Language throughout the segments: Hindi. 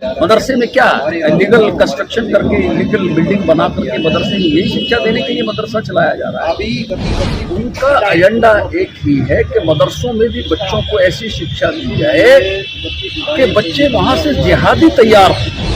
मदरसे में क्या इलीगल कंस्ट्रक्शन करके इलीगल बिल्डिंग बना करके मदरसे में यही शिक्षा देने के लिए मदरसा चलाया जा रहा है। उनका एजेंडा एक ही है कि मदरसों में भी बच्चों को ऐसी शिक्षा दी जाए कि बच्चे वहाँ से जिहादी तैयार हों।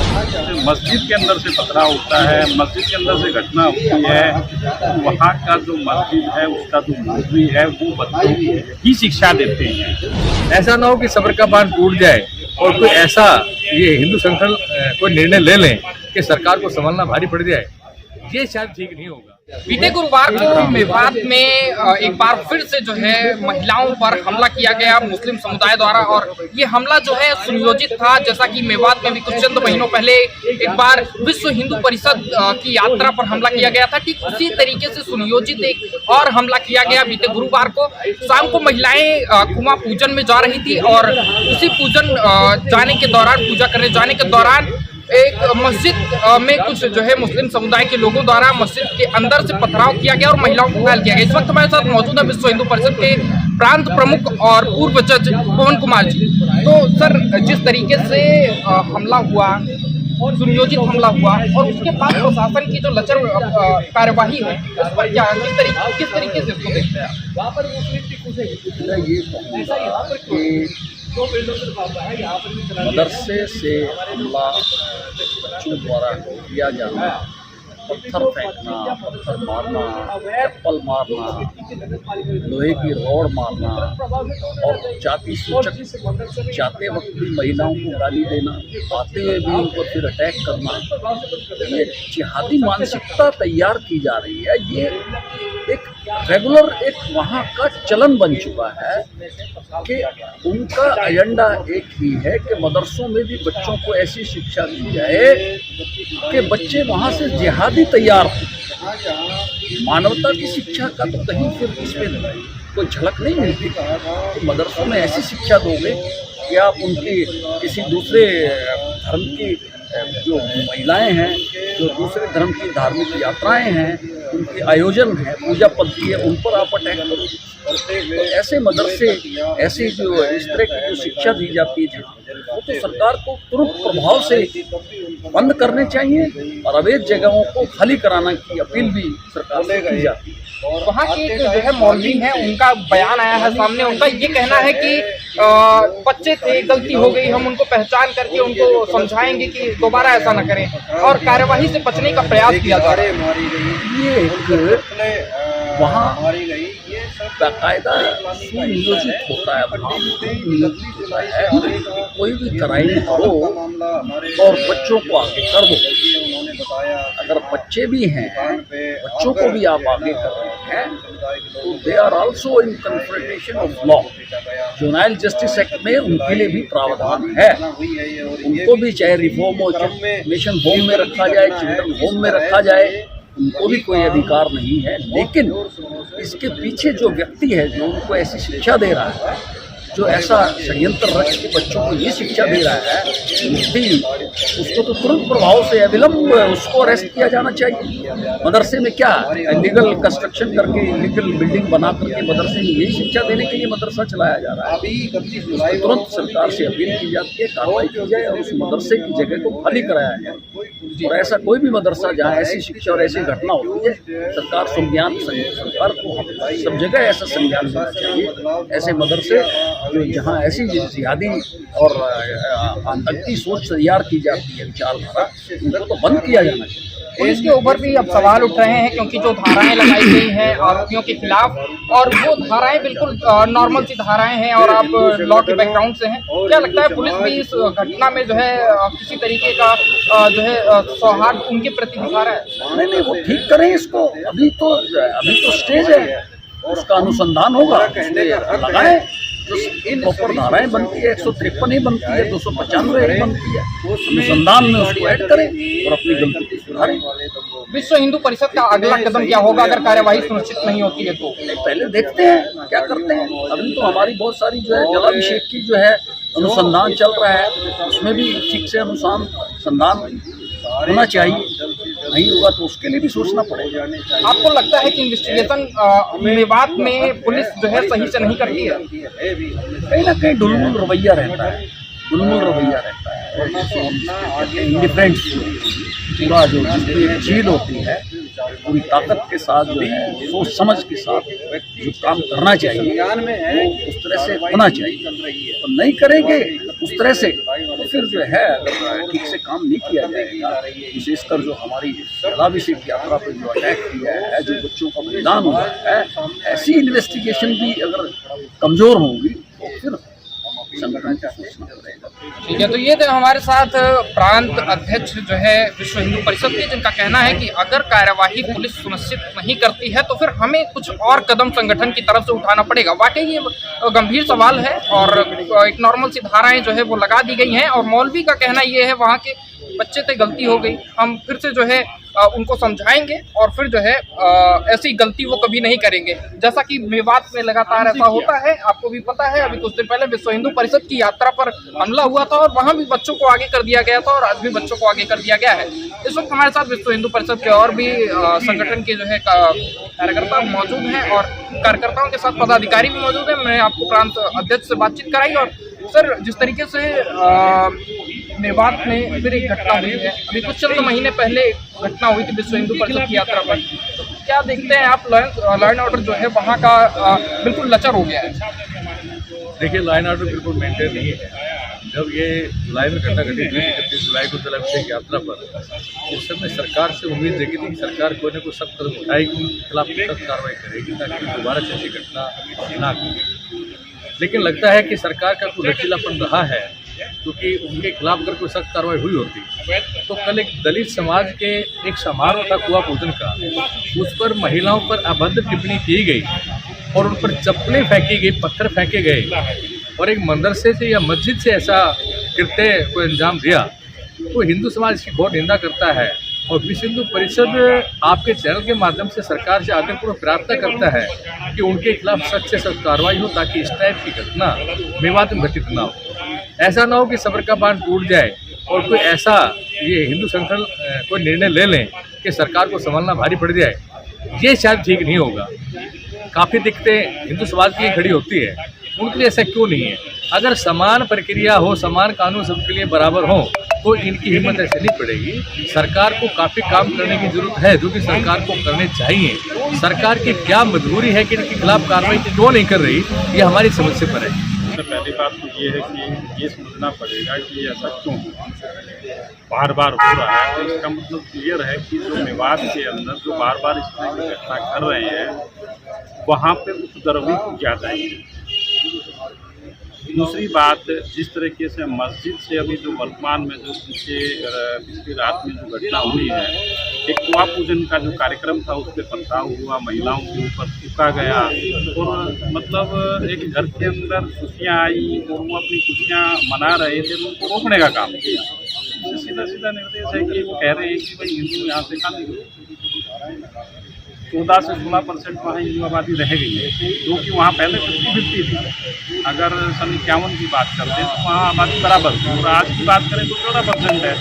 मस्जिद के अंदर से पथराव होता है, मस्जिद के अंदर से घटना होती है, तो वहाँ का जो मस्जिद है उसका जो मौलवी है वो बच्चों को ही शिक्षा देते हैं। ऐसा ना हो कि सब्र का बांध टूट जाए और कोई ऐसा ये हिंदू संगठन कोई निर्णय ले लें कि सरकार को संभालना भारी पड़ जाए, ये शायद ठीक नहीं होगा। बीते गुरुवार को मेवात में एक बार फिर से जो है महिलाओं पर हमला किया गया मुस्लिम समुदाय द्वारा, और ये हमला जो है सुनियोजित था। जैसा कि मेवात में भी कुछ चंद महीनों पहले एक बार विश्व हिंदू परिषद की यात्रा पर हमला किया गया था, ठीक उसी तरीके से सुनियोजित एक और हमला किया गया बीते गुरुवार को। शाम को महिलाएं कुआं पूजन में जा रही थी और उसी पूजन जाने के दौरान, पूजा करने जाने के दौरान एक मस्जिद में कुछ जो है मुस्लिम समुदाय के लोगों द्वारा मस्जिद के अंदर से पथराव किया गया और महिलाओं को घायल किया गया। इस वक्त हमारे साथ मौजूद है विश्व हिंदू परिषद के प्रांत प्रमुख और पूर्व जज पवन कुमार जी। तो सर, जिस तरीके से हमला हुआ, सुनियोजित हमला हुआ और उसके बाद प्रशासन की जो लचर कार्यवाही है, उस पर क्या किस तरीके से इसको देखते हैं? मदरसे से हमला बच्चों द्वारा किया जाना, पत्थर फेंकना, पत्थर मारना, चप्पल मारना, लोहे की रॉड मारना और जाति सूचक जाते वक्त भी महिलाओं को गाली देना, आते हुए भी उनको फिर अटैक करना, ये जिहादी मानसिकता तैयार की जा रही है। ये एक रेगुलर एक वहाँ का चलन बन चुका है कि उनका एजेंडा एक ही है कि मदरसों में भी बच्चों को ऐसी शिक्षा दी जाए कि बच्चे वहाँ से जिहादी तैयार हों। मानवता की शिक्षा का तो कहीं फिर इसमें कोई झलक नहीं मिलती। तो मदरसों में ऐसी शिक्षा दोगे कि आप उनकी किसी दूसरे धर्म की जो महिलाएं हैं, जो दूसरे धर्म की धार्मिक यात्राएं हैं, उनके आयोजन है, पूजा पद्धति है, उन पर आप अटैक करो। तो ऐसे मदरसे, ऐसी जो इस तरह की जो शिक्षा दी जाती है वो तो सरकार को तुरंत प्रभाव से बंद करने चाहिए और अवैध जगहों को खाली कराना की अपील भी सरकार से की जाती है। वहाँ के जो है मौलवी हैं, उनका बयान आया है सामने। उनका ये कहना है कि बच्चे थे, गलती हो गई, हम उनको पहचान करके उनको समझाएंगे कि दोबारा ऐसा न करें और कार्यवाही से बचने का प्रयास किया जा रहा है। ये वहाँ बाकायदा सुनियोजित होता है, नियोजित होता है कि कोई भी क्राइम करो और बच्चों को आगे कर दो। अगर बच्चे भी हैं, बच्चों को भी आप आगे कर रहे हैं तो they are also in confrontation of law. Juvenile justice act में उनके लिए भी प्रावधान है। उनको भी चाहे रिफॉर्म हो, मिशन होम में रखा जाए, चिल्ड्रन होम में रखा जाए, उनको भी कोई अधिकार नहीं है। लेकिन इसके पीछे जो व्यक्ति है, जो उनको ऐसी शिक्षा दे रहा है, जो ऐसा षड्यंत्र रच के बच्चों को ये शिक्षा दे रहा है, मुफ्ती, उसको तो तुरंत प्रभाव से अविलंब उसको अरेस्ट किया जाना चाहिए। मदरसे में क्या इलीगल कंस्ट्रक्शन करके इलीगल बिल्डिंग बना करके मदरसे में यही शिक्षा देने के लिए मदरसा चलाया जा रहा है। तुरंत सरकार से अपील की जाती है, कार्रवाई की जाए और उस मदरसे की जगह को खाली कराया जाए। और ऐसा कोई भी मदरसा जहाँ ऐसी शिक्षा और ऐसी घटना होती है, सरकार सरकार को सब जगह ऐसा संज्ञान लेना चाहिए। ऐसे मदरसे जो जहाँ ऐसी जिहादी और आतंकी सोच तैयार की जाती है, विचारधारा, उनको तो बंद किया जाना चाहिए। पुलिस के ऊपर भी अब सवाल उठ रहे हैं, क्योंकि जो धाराएं लगाई गई हैं आरोपियों के खिलाफ, और वो धाराएं बिल्कुल नॉर्मल सी धाराएं हैं और आप लॉ के बैकग्राउंड से हैं, क्या लगता है पुलिस भी इस घटना में जो है किसी तरीके का जो है सौहार्द उनके प्रति दिखा रहा है? नहीं, वो ठीक करें इसको। अभी तो स्टेज है, उसका अनुसंधान होगा, लगाएं जो प्रॉपर धाराएं बनती है। 153 ही बनती है, 295 ही बनती है, अनुसंधान में उसको ऐड करें और अपनी गलती को सुधारें। विश्व हिंदू परिषद का अगला कदम क्या होगा अगर कार्यवाही सुनिश्चित नहीं होती है? तो पहले देखते हैं क्या करते हैं। अभी तो हमारी बहुत सारी जो है जलाभिषेक की जो है अनुसंधान चल रहा है, उसमें भी ठीक से अनुसंधान होना चाहिए। नहीं होगा तो उसके लिए भी सोचना पड़ेगा। आपको लगता है कि इन्वेस्टिगेशन मेवात में पुलिस जो है सही से नहीं करती है? कहीं ना कहीं ढुलमुल रवैया रहता है। इंडिफरेंस पूरा जो जिसमें झील होती है पूरी ताकत के साथ जो है सोच समझ के साथ जो काम करना चाहिए वो उस तरह से होना चाहिए। तो नहीं करेंगे उस तरह से तो फिर जो है अगर ठीक से काम नहीं किया जाएगा, विशेषकर जो हमारी गुलाबी सीट यात्रा पर जो अटैक किया है, जो बच्चों का बलिदान हुआ है, ऐसी इन्वेस्टिगेशन भी अगर कमजोर होंगी तो फिर संगठन का सोचना पड़ेगा। ठीक है, तो ये थे हमारे साथ प्रांत अध्यक्ष जो है विश्व हिंदू परिषद के, जिनका कहना है कि अगर कार्यवाही पुलिस सुनिश्चित नहीं करती है तो फिर हमें कुछ और कदम संगठन की तरफ से उठाना पड़ेगा। वाकई ये गंभीर सवाल है और एक नॉर्मल सी धाराएं जो है वो लगा दी गई हैं और मौलवी का कहना ये है वहाँ के बच्चे से गलती हो गई, हम फिर से जो है उनको समझाएंगे और फिर जो है ऐसी गलती वो कभी नहीं करेंगे। जैसा कि मेवात में लगातार ऐसा होता है, आपको भी पता है, अभी कुछ दिन पहले विश्व हिंदू परिषद की यात्रा पर हमला हुआ था और वहां भी बच्चों को आगे कर दिया गया था और आज भी बच्चों को आगे कर दिया गया है। इस वक्त हमारे साथ विश्व हिंदू परिषद के और भी संगठन के जो है कार्यकर्ता मौजूद हैं और कार्यकर्ताओं के साथ पदाधिकारी भी मौजूद हैं। मैं आपको प्रांत अध्यक्ष से बातचीत कराई। और सर, जिस तरीके से मेवात में फिर एक घटना हुई है, अभी कुछ चंद महीने पहले घटना हुई थी विश्व हिंदू परिषद की यात्रा पर, तो क्या देखते हैं आप? लॉ एंड ऑर्डर जो है वहाँ का बिल्कुल लचर हो गया है। देखिए, लॉ एंड ऑर्डर बिल्कुल मेंटेन नहीं है। जब ये जुलाई में घटना घटी थी 31 जुलाई को जलाभिषेक यात्रा पर, उस समय सरकार से उम्मीद देखी थी कि सरकार कोई न कोई सख्त कदम उठाएगी, उनके खिलाफ सख्त कार्रवाई करेगी ताकि दोबारा से ऐसी घटना ना घटे। लेकिन लगता है कि सरकार का कोई लचीलापन रहा है, क्योंकि उनके खिलाफ अगर कोई सख्त कार्रवाई हुई होती तो कल एक दलित समाज के एक समारोह था कुआ पूजन का, उस पर महिलाओं पर अभद्र टिप्पणी की गई और उन पर चप्पलें फेंकी गई, पत्थर फेंके गए और एक मदरसे से या मस्जिद से ऐसा कृत्य को अंजाम दिया, तो हिंदू समाज इसकी बहुत निंदा करता है। और विश्व हिंदू परिषद आपके चैनल के माध्यम से सरकार से आग्रहपूर्वक प्रार्थना करता है कि उनके खिलाफ सख्त से सख्त कार्रवाई हो ताकि इस टाइप की घटना मेवात में घटित ना हो। ऐसा ना हो कि सब्र का बांध टूट जाए और कोई ऐसा ये हिंदू संगठन कोई निर्णय ले लें कि सरकार को संभालना भारी पड़ जाए, ये शायद ठीक नहीं होगा। काफ़ी दिक्कतें हिंदू समाज की खड़ी होती है, उनके लिए ऐसा क्यों नहीं है? अगर समान प्रक्रिया हो, समान कानून सबके लिए बराबर हो तो इनकी हिम्मत ऐसे नहीं पड़ेगी। सरकार को काफ़ी काम करने की जरूरत है, जो कि सरकार को करने चाहिए। सरकार की क्या मजबूरी है कि इनके खिलाफ कार्रवाई क्यों नहीं कर रही, ये हमारी समझ से परे है। सबसे पहली बात तो ये है कि ये समझना पड़ेगा कि ऐसा क्यों बार बार हो रहा है। तो इसका मतलब क्लियर है कि जो मेवात के अंदर जो बार बार इस तरह की घटना कर रहे हैं वहाँ पे उपद्रवी ज़्यादा है। दूसरी बात, जिस तरीके से मस्जिद से अभी जो वर्तमान में जो पिछली रात में जो घटना हुई है, एक कुआ पूजन का जो कार्यक्रम था उस पर पथराव हुआ, महिलाओं के ऊपर थूका गया और मतलब एक घर के अंदर खुशियाँ आई और वो अपनी खुशियाँ मना रहे थे, उनको रोकने का काम किया। सीधा सीधा निर्देश है कि वो कह रहे हैं कि भाई हिंदू यहाँ से खाली 14 से 16% वहाँ हिंदू आबादी रह गई है, जो कि वहाँ पहले 50-50 थी। अगर सन 51 की बात करते हैं तो वहाँ आबादी बराबर थी और आज की बात करें तो 14% है।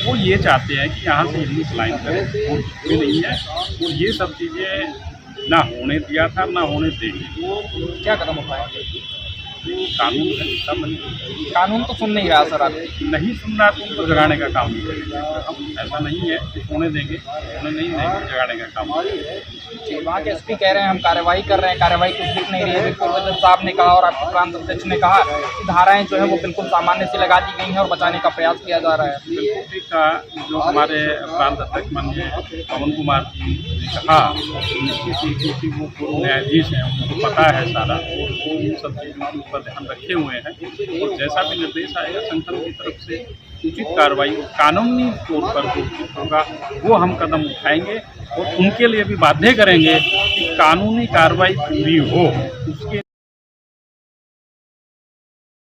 वो ये चाहते हैं कि यहाँ से हिंदू पलायन करें, वो भी नहीं है और ये सब चीज़ें ना होने दिया था ना होने देंगे। क्या कदम उठाएंगे? कानून है, सब नहीं। कानून तो सुन नहीं रहा सर, आप नहीं सुन रहा तो उनको जगाने का काम नहीं करेंगे। हम ऐसा नहीं है कि होने देंगे, होने नहीं देंगे, जगाने का काम करेंगे। वहाँ के एसपी कह रहे हैं हम कार्रवाई कर रहे हैं, कार्रवाई कुछ दिख नहीं रही है। पूर्वजन साहब ने कहा और आपके प्रांत अध्यक्ष ने कहा कि धाराएं जो है वो बिल्कुल सामान्य से लगा दी गई हैं और बचाने का प्रयास किया जा रहा है। बिल्कुल ठीक कहा जो हमारे प्रांत अध्यक्ष माननीय पवन कुमार जी ने कहा, क्योंकि वो पूर्व न्यायाधीश हैं, उनको पता है सारा, वो इन सब चीज़ों के ऊपर ध्यान रखे हुए हैं और जैसा भी निर्देश आएगा संगठन की तरफ से उचित कार्रवाई कानूनी तौर पर जो उचित होगा वो हम कदम उठाएंगे और उनके लिए भी बाध्य करेंगे कि कानूनी कार्रवाई पूरी हो।